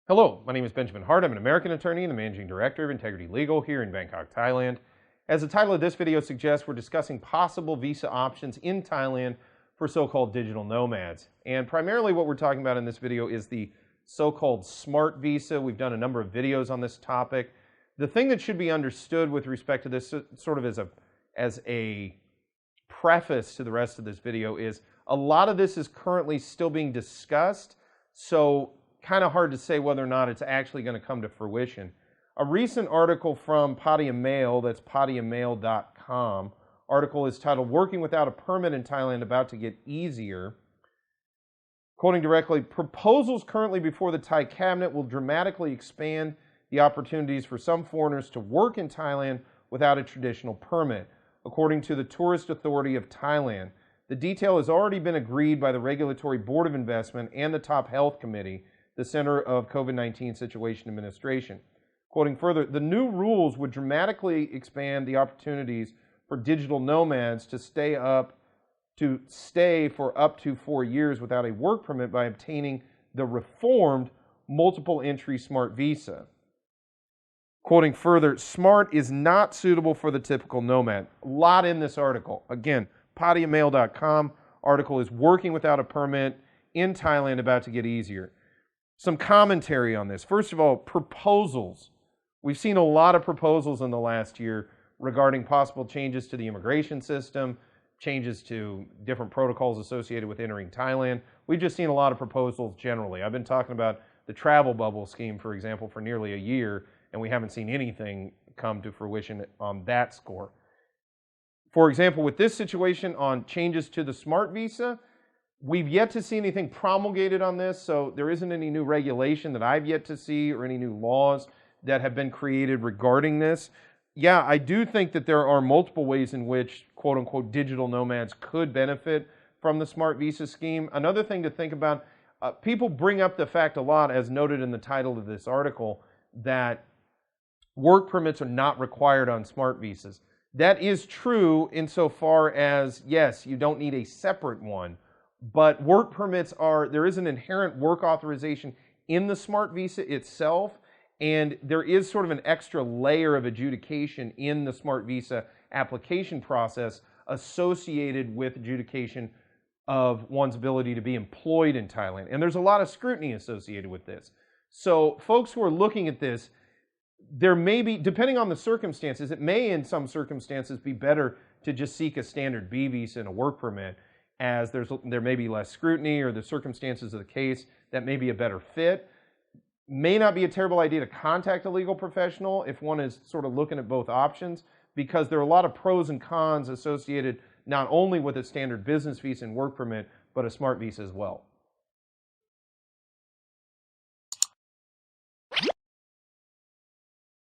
Hello, my name is Benjamin Hart. I'm an American attorney and the managing director of Integrity Legal here in Bangkok, Thailand. As the title of this video suggests, we're discussing possible visa options in Thailand for so-called digital nomads. And primarily what we're talking about in this video is the so-called smart visa. We've done a number of videos on this topic. The thing that should be understood with respect to this, sort of as a preface to the rest of this video, is a lot of this is currently still being discussed. So kind of hard to say whether or not it's actually going to come to fruition. A recent article from Pattaya Mail, that's pattayamail.com, article is titled "Working Without a Permit in Thailand About to Get Easier." Quoting directly, proposals currently before the Thai cabinet will dramatically expand the opportunities for some foreigners to work in Thailand without a traditional permit, according to the Tourist Authority of Thailand. The detail has already been agreed by the Regulatory Board of Investment and the Top Health Committee, the Center of COVID-19 Situation Administration. Quoting further, the new rules would dramatically expand the opportunities for digital nomads to stay for up to 4 years without a work permit by obtaining the reformed multiple entry smart visa. Quoting further, smart is not suitable for the typical nomad. A lot in this article. Again, pattayamail.com article is "Working Without a Permit in Thailand About to Get Easier." Some commentary on this. First of all, proposals. We've seen a lot of proposals in the last year regarding possible changes to the immigration system, changes to different protocols associated with entering Thailand. We've just seen a lot of proposals generally. I've been talking about the travel bubble scheme, for example, for nearly a year, and we haven't seen anything come to fruition on that score. For example, with this situation on changes to the smart visa, we've yet to see anything promulgated on this, so there isn't any new regulation that I've yet to see or any new laws that have been created regarding this. Yeah, I do think that there are multiple ways in which, quote-unquote, digital nomads could benefit from the smart visa scheme. Another thing to think about, people bring up the fact a lot, as noted in the title of this article, that work permits are not required on smart visas. That is true insofar as, yes, you don't need a separate one, but work permits there is an inherent work authorization in the smart visa itself, and there is sort of an extra layer of adjudication in the smart visa application process associated with adjudication of one's ability to be employed in Thailand. And there's a lot of scrutiny associated with this. So folks who are looking at this, there may be, depending on the circumstances, it may in some circumstances be better to just seek a standard B visa and a work permit, as there may be less scrutiny, or the circumstances of the case that may be a better fit. May not be a terrible idea to contact a legal professional if one is sort of looking at both options, because there are a lot of pros and cons associated not only with a standard business visa and work permit, but a smart visa as well.